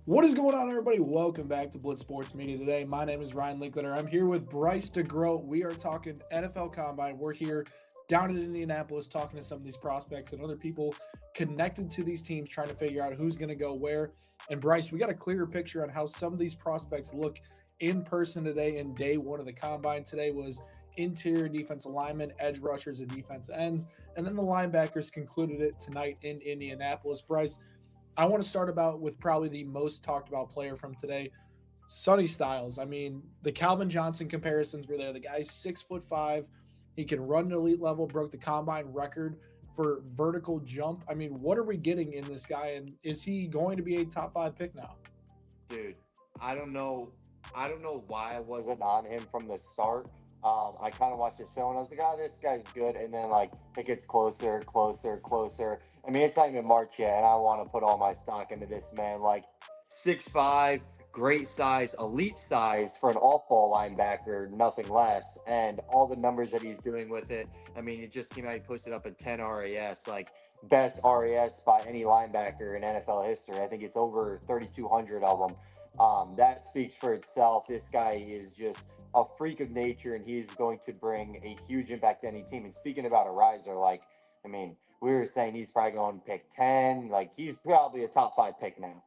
What is going on, everybody? Welcome back to Blitz Sports Media today. My name is Ryan Linkletter. I'm here with Bryce DeGroat. We are talking NFL Combine. We're here down in Indianapolis talking to some of these prospects and other people connected to these teams, trying to figure out who's going to go where. And Bryce, we got a clearer picture on how some of these prospects look in person today. In day one of the Combine today was interior defensive linemen, edge rushers, and defense ends. And then the linebackers concluded it tonight in Indianapolis. Bryce, I want to start about with probably the most talked about player from today, Sonny Styles. I mean, the Calvin Johnson comparisons were there. The guy's 6'5". He can run at elite level, broke the combine record for vertical jump. I mean, what are we getting in this guy? And is he going to be a top 5 pick now? Dude, I don't know. I don't know why I wasn't on him from the start. I kind of watched this film and I was like, "Oh, this guy's good." And then like it gets closer, closer, closer. I mean, it's not even March yet, and I want to put all my stock into this man. Like 6'5", great size, elite size for an off-ball linebacker, nothing less. And all the numbers that he's doing with it. I mean, it just came out. He posted up a 10 RAS, like best RAS by any linebacker in NFL history. I think it's over 3,200 of them. That speaks for itself. This guy is just a freak of nature, and he's going to bring a huge impact to any team. And speaking about a riser, like, I mean, we were saying he's probably going to pick 10. Like, he's probably a top 5 pick now.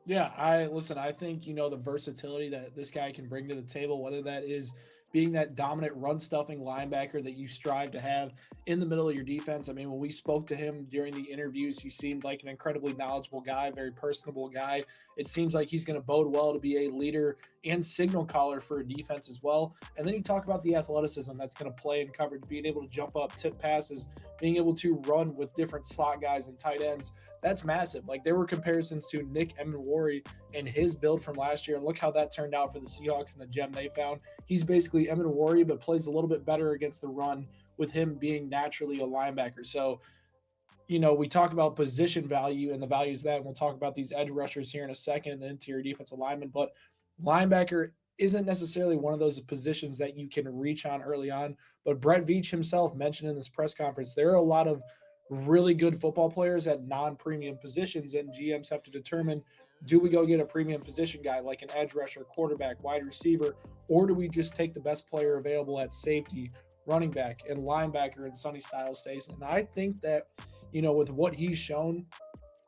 Yeah, I think, the versatility that this guy can bring to the table, whether that is being that dominant run stuffing linebacker that you strive to have in the middle of your defense. I mean, when we spoke to him during the interviews, he seemed like an incredibly knowledgeable guy, very personable guy. It seems like he's going to bode well to be a leader and signal caller for a defense as well. And then you talk about the athleticism that's going to play in coverage, being able to jump up, tip passes, being able to run with different slot guys and tight ends. That's massive. Like, there were comparisons to Nick Emenwari and his build from last year, and look how that turned out for the Seahawks and the gem they found. He's basically Emenwari, but plays a little bit better against the run with him being naturally a linebacker. So, we talk about position value and the values of that, and we'll talk about these edge rushers here in a second and the interior defensive lineman, but linebacker isn't necessarily one of those positions that you can reach on early on. But Brett Veach himself mentioned in this press conference, there are a lot of really good football players at non-premium positions, and GMs have to determine, do we go get a premium position guy like an edge rusher, quarterback, wide receiver, or do we just take the best player available at safety, running back, and linebacker, and Sonny Styles stays? And I think that, with what he's shown,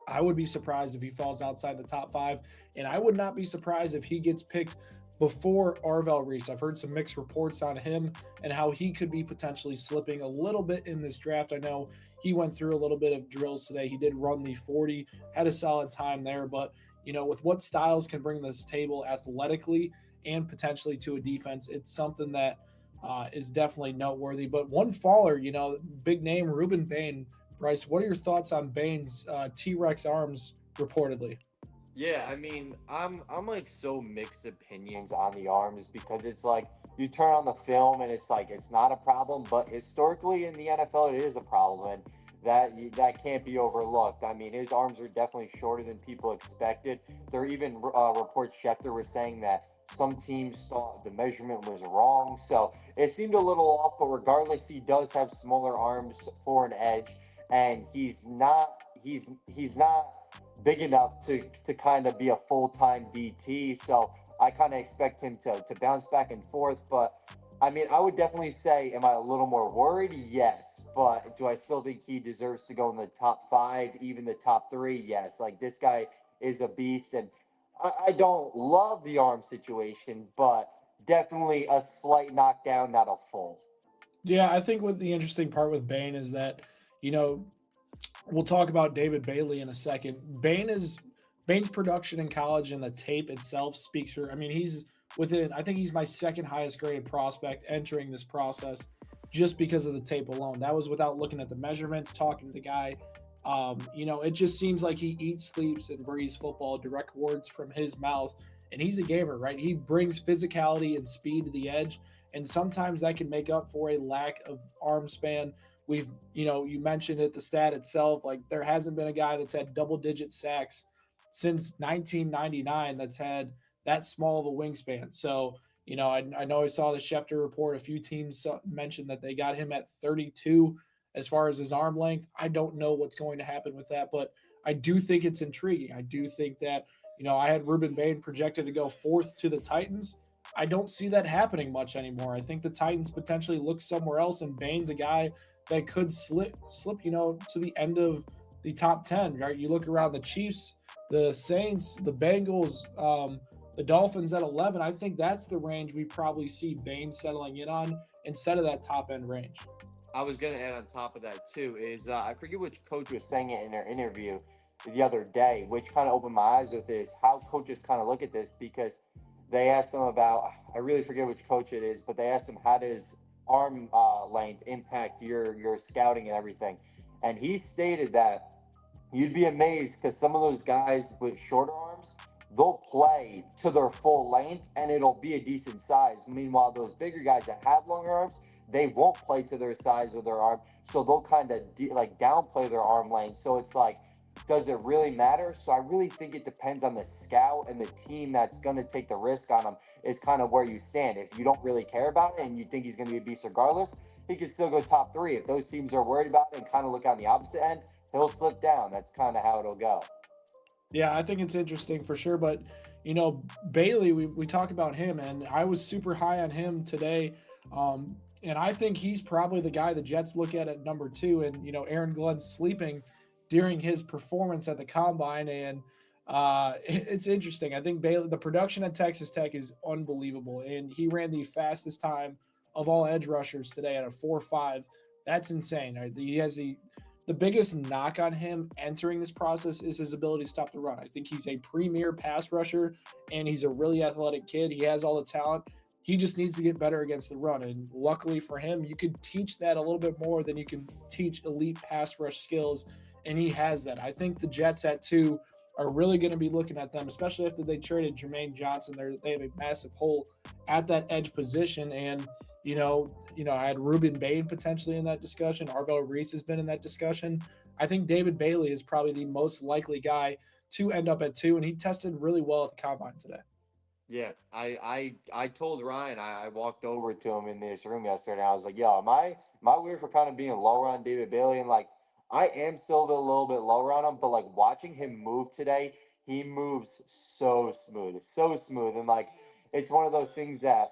I would be surprised if he falls outside the top 5, and I would not be surprised if he gets picked before Arvell Reese. I've heard some mixed reports on him and how he could be potentially slipping a little bit in this draft. I know he went through a little bit of drills today. He did run the 40, had a solid time there, but with what Styles can bring to this table athletically and potentially to a defense, it's something that is definitely noteworthy. But one faller, big name, Ruben Bain. Bryce, what are your thoughts on Bain's T-Rex arms reportedly? Yeah, I mean, I'm like so mixed opinions on the arms because it's like you turn on the film and it's like it's not a problem, but historically in the NFL it is a problem, and that can't be overlooked. I mean, his arms are definitely shorter than people expected. There are even reports Schefter was saying that some teams thought the measurement was wrong, so it seemed a little off. But regardless, he does have smaller arms for an edge, and he's not big enough to kind of be a full-time DT. So I kind of expect him to bounce back and forth. But I mean, I would definitely say, am I a little more worried? Yes. But do I still think he deserves to go in the top 5, even the top 3? Yes. Like, this guy is a beast. And I don't love the arm situation, but definitely a slight knockdown, not a full. Yeah, I think what the interesting part with Bain is that, you know, we'll talk about David Bailey in a second. Bain's production in college and the tape itself speaks for. I mean, he's within. I think he's my second highest graded prospect entering this process, just because of the tape alone. That was without looking at the measurements, talking to the guy. It just seems like he eats, sleeps, and breathes football. Direct words from his mouth, and he's a gamer, right? He brings physicality and speed to the edge, and sometimes that can make up for a lack of arm span. You mentioned it, the stat itself, like there hasn't been a guy that's had double digit sacks since 1999 that's had that small of a wingspan. So, I know I saw the Schefter report. A few teams mentioned that they got him at 32 as far as his arm length. I don't know what's going to happen with that, but I do think it's intriguing. I do think that I had Ruben Bain projected to go fourth to the Titans. I don't see that happening much anymore. I think the Titans potentially look somewhere else, and Bain's a guy that could slip, to the end of the top 10, right? You look around the Chiefs, the Saints, the Bengals, the Dolphins at 11. I think that's the range we probably see Bain settling in on instead of that top end range. I was gonna add on top of that too is I forget which coach was saying it in their interview the other day, which kind of opened my eyes with this how coaches kind of look at this because they asked him about I really forget which coach it is, but they asked him how does arm length impact your scouting and everything, and he stated that you'd be amazed because some of those guys with shorter arms they'll play to their full length and it'll be a decent size. Meanwhile, those bigger guys that have longer arms, they won't play to their size of their arm, so they'll kind of like downplay their arm length. So it's like, does it really matter? So I really think it depends on the scout and the team that's going to take the risk on him. Is kind of where you stand. If you don't really care about it and you think he's going to be a beast regardless, he could still go top three. If those teams are worried about it and kind of look on the opposite end, he'll slip down. That's kind of how it'll go. Yeah, I think it's interesting for sure. But, Bailey, we talk about him, and I was super high on him today. And I think he's probably the guy the Jets look at number two. And, Aaron Glenn's sleeping during his performance at the combine. And it's interesting. I think Bailey, the production at Texas Tech is unbelievable. And he ran the fastest time of all edge rushers today at a 4.5. That's insane. Right? He has the biggest knock on him entering this process is his ability to stop the run. I think he's a premier pass rusher and he's a really athletic kid. He has all the talent. He just needs to get better against the run. And luckily for him, you could teach that a little bit more than you can teach elite pass rush skills. And he has that. I think the Jets at two are really going to be looking at them, especially after they traded Jermaine Johnson. They have a massive hole at that edge position. And I had Ruben Bain potentially in that discussion. Arvell Reese has been in that discussion. I think David Bailey is probably the most likely guy to end up at two, and he tested really well at the combine today. Yeah, I told Ryan I walked over to him in this room yesterday. And I was like, "Yo, am I weird for kind of being lower on David Bailey?" And like, I am still a little bit lower on him, but like watching him move today, he moves so smooth, and like, it's one of those things that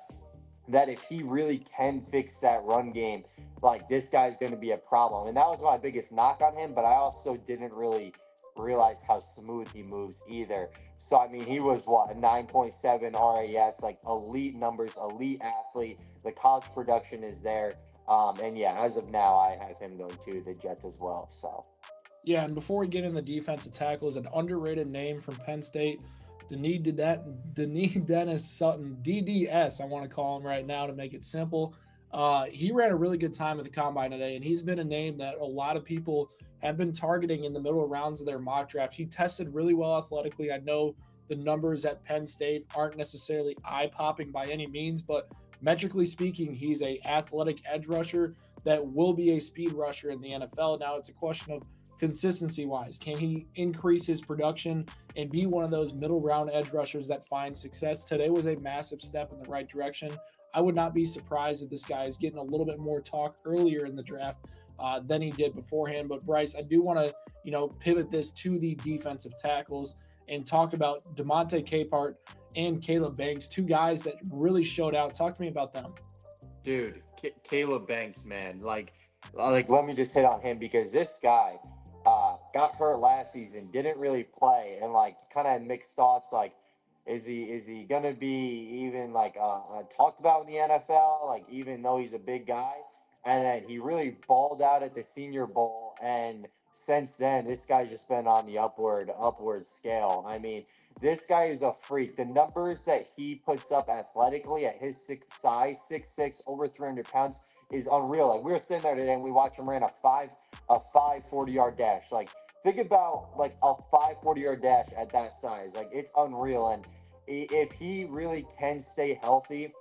if he really can fix that run game, like this guy's going to be a problem. And that was my biggest knock on him, but I also didn't really realize how smooth he moves either. So I mean, he was what a 9.7 RAS, like elite numbers, elite athlete. The college production is there, and yeah, as of now, I have him going to the Jets as well. So Yeah, and before we get in the defensive tackles, an underrated name from Penn State, Denis Dennis Sutton, DDS, I want to call him right now to make it simple. He ran a really good time at the combine today, and he's been a name that a lot of people have been targeting in the middle rounds of their mock draft. He tested really well athletically. I know the numbers at Penn State aren't necessarily eye popping by any means, but metrically speaking, he's a athletic edge rusher that will be a speed rusher in the NFL. Now it's a question of consistency wise. Can he increase his production and be one of those middle round edge rushers that finds success? Today was a massive step in the right direction. I would not be surprised if this guy is getting a little bit more talk earlier in the draft than he did beforehand. But Bryce, I do want to, pivot this to the defensive tackles and talk about DeMonte Capehart and Caleb Banks, two guys that really showed out. Talk to me about them. dude, Caleb Banks, man, like let me just hit on him because this guy got hurt last season, didn't really play, and like kind of had mixed thoughts. Like, is he gonna be even like talked about in the NFL? Like, even though he's a big guy, and then he really balled out at the Senior Bowl, and since then this guy's just been on the upward scale. I mean, this guy is a freak. The numbers that he puts up athletically at his size, 6'6", over 300 pounds, is unreal. Like, we were sitting there today and we watched him ran a 40-yard dash. Like, think about like a 40-yard dash at that size. Like, it's unreal. And if he really can stay healthy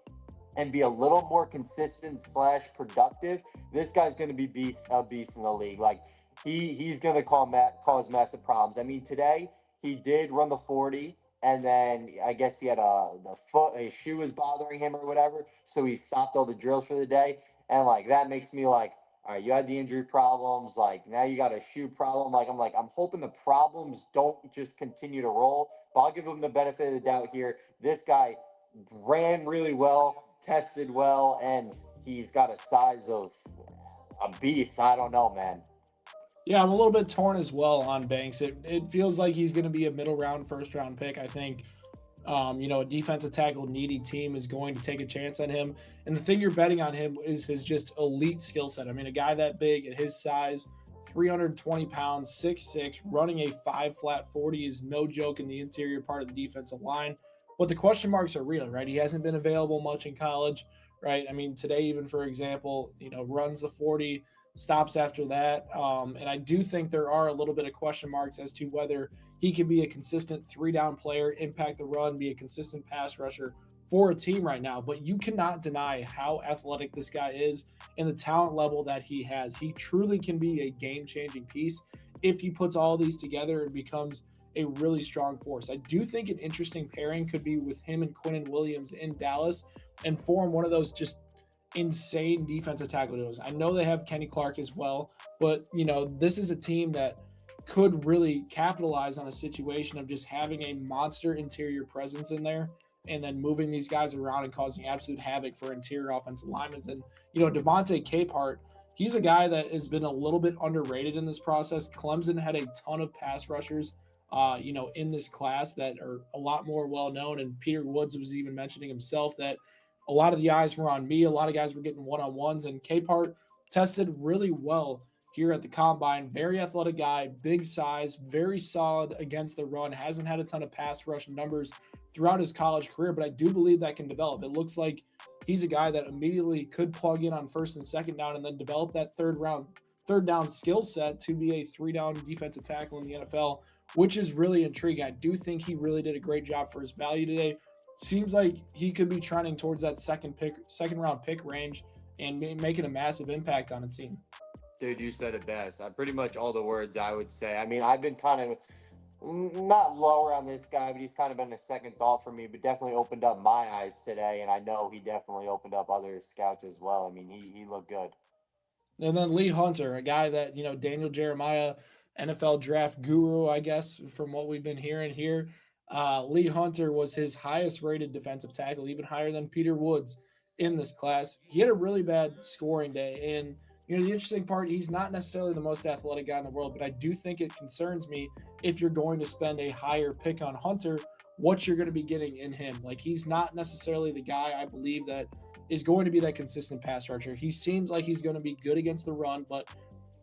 and be a little more consistent / productive, this guy's going to be a beast in the league. Like, he's going to cause massive problems. I mean, today he did run the 40, and then I guess he had a shoe was bothering him or whatever, so he stopped all the drills for the day. And like, that makes me like, all right, you had the injury problems. Like now you got a shoe problem. I'm hoping the problems don't just continue to roll. But I'll give him the benefit of the doubt here. This guy ran really well, tested well, and he's got a size of a beast. I don't know, man. Yeah, I'm a little bit torn as well on Banks. It feels like he's going to be a middle round, first round pick. I think a defensive tackle needy team is going to take a chance on him. And the thing you're betting on him is his just elite skill set. I mean, a guy that big at his size, 320 pounds, 6'6", running a 5 flat 40 is no joke in the interior part of the defensive line. But the question marks are real, right? He hasn't been available much in college, right? I mean, today, even for example, runs the 40, stops after that. And I do think there are a little bit of question marks as to whether he can be a consistent 3 down player, impact the run, be a consistent pass rusher for a team right now. But you cannot deny how athletic this guy is and the talent level that he has. He truly can be a game changing piece if he puts all these together and becomes a really strong force. I do think an interesting pairing could be with him and Quinnen Williams in Dallas and form one of those just insane defensive tackle duos. I know they have Kenny Clark as well, but this is a team that could really capitalize on a situation of just having a monster interior presence in there and then moving these guys around and causing absolute havoc for interior offensive linemen. And, Devontae Capehart, he's a guy that has been a little bit underrated in this process. Clemson had a ton of pass rushers, in this class that are a lot more well known. And Peter Woods was even mentioning himself that a lot of the eyes were on me. A lot of guys were getting one-on-ones, and Capehart tested really well here at the combine. Very athletic guy, big size, very solid against the run. Hasn't had a ton of pass rush numbers throughout his college career, but I do believe that can develop. It looks like he's a guy that immediately could plug in on first and second down and then develop that third down skill set to be a 3 down defensive tackle in the NFL, which is really intriguing. I do think he really did a great job for his value today. Seems like he could be trending towards that second round pick range and making a massive impact on a team. Dude, you said it best. Pretty much all the words I would say. I mean, I've been kind of not lower on this guy, but he's kind of been a second thought for me, but definitely opened up my eyes today. And I know he definitely opened up other scouts as well. I mean, he looked good. And then Lee Hunter, a guy that, Daniel Jeremiah, NFL draft guru, I guess, from what we've been hearing here. Lee Hunter was his highest rated defensive tackle, even higher than Peter Woods in this class. He had a really bad scoring day. And, the interesting part, he's not necessarily the most athletic guy in the world, but I do think it concerns me if you're going to spend a higher pick on Hunter, what you're going to be getting in him. Like, he's not necessarily the guy I believe that is going to be that consistent pass rusher. He seems like he's going to be good against the run, but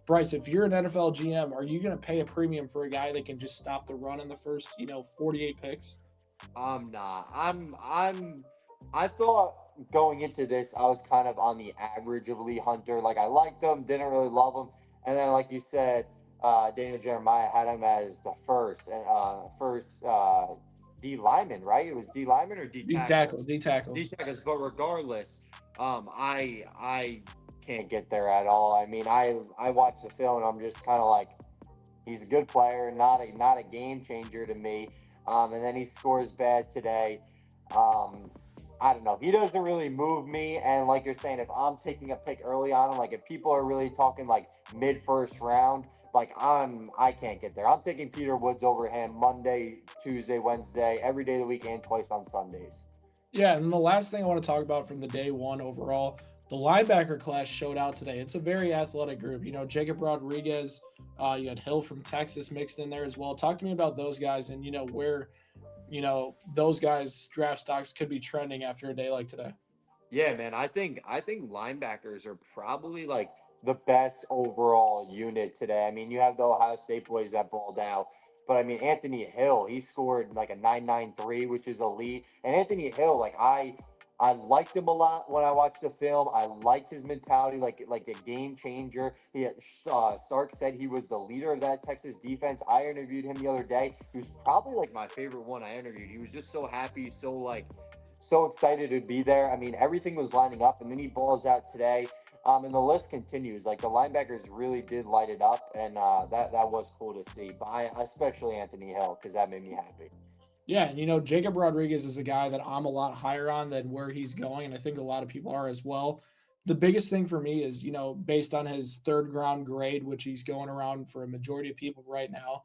Bryce, if you're an NFL GM, are you going to pay a premium for a guy that can just stop the run in the first, 48 picks? I'm not. I thought going into this, I was kind of on the average of Lee Hunter. Like I liked him, didn't really love him, and then like you said, Daniel Jeremiah had him as the first D lineman, right? It was D lineman or D tackles? D tackles. D tackles. But regardless, I can't get there at all. I mean, I watched the film and I'm just kind of like, he's a good player, not a game changer to me. And then he scores bad today. I don't know. He doesn't really move me. And like you're saying, if I'm taking a pick early on him, like if people are really talking like mid first round, like I can't get there. I'm taking Peter Woods over him Monday, Tuesday, Wednesday, every day of the week, and twice on Sundays. Yeah, and the last thing I want to talk about from the day one overall, the linebacker class showed out today. It's a very athletic group. Jacob Rodriguez, you had Hill from Texas mixed in there as well. Talk to me about those guys and, where, those guys' draft stocks could be trending after a day like today. Yeah, man. I think linebackers are probably like the best overall unit today. I mean, you have the Ohio State boys that balled out, but I mean Anthony Hill, he scored like a 9.93, which is elite. And Anthony Hill, like I liked him a lot when I watched the film. I liked his mentality, like a game changer. Stark said he was the leader of that Texas defense. I interviewed him the other day. He was probably like my favorite one I interviewed. He was just so happy, so excited to be there. I mean, everything was lining up, and then he balls out today. And the list continues. Like the linebackers really did light it up, and that was cool to see. But I especially Anthony Hill, because that made me happy. Yeah, and Jacob Rodriguez is a guy that I'm a lot higher on than where he's going, and I think a lot of people are as well. the biggest thing for me is, based on his third round grade, which he's going around for a majority of people right now,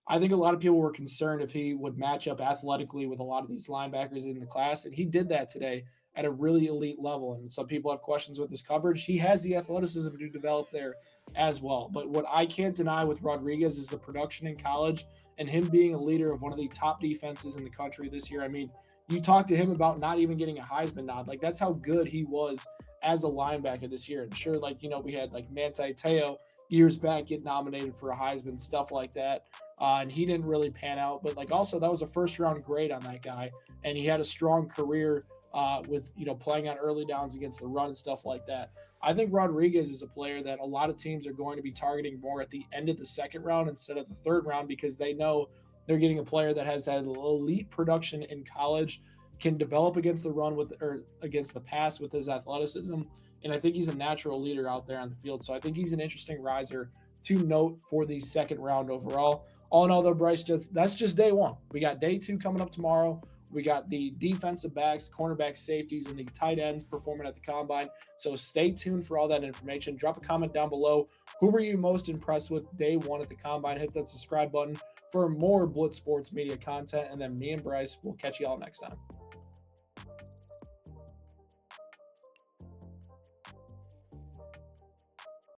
I think a lot of people were concerned if he would match up athletically with a lot of these linebackers in the class. And he did that today at a really elite level. And some people have questions with his coverage. He has the athleticism to develop there as well. But what I can't deny with Rodriguez is the production in college and him being a leader of one of the top defenses in the country this year. I mean, you talked to him about not even getting a Heisman nod. Like, that's how good he was as a linebacker this year. And sure, we had like Manti Te'o years back get nominated for a Heisman, stuff like that. And he didn't really pan out. But also that was a first round grade on that guy. And he had a strong career with, playing on early downs against the run and stuff like that. I think Rodriguez is a player that a lot of teams are going to be targeting more at the end of the second round instead of the third round, because they know they're getting a player that has had elite production in college, can develop against the run or against the pass with his athleticism. And I think he's a natural leader out there on the field. So I think he's an interesting riser to note for the second round overall. All in all, though, Bryce, that's just day one. We got day two coming up tomorrow. We got the defensive backs, cornerback, safeties, and the tight ends performing at the combine. So stay tuned for all that information. Drop a comment down below. Who were you most impressed with day one at the combine? Hit that subscribe button for more Blitz Sports Media content. And then me and Bryce will catch you all next time.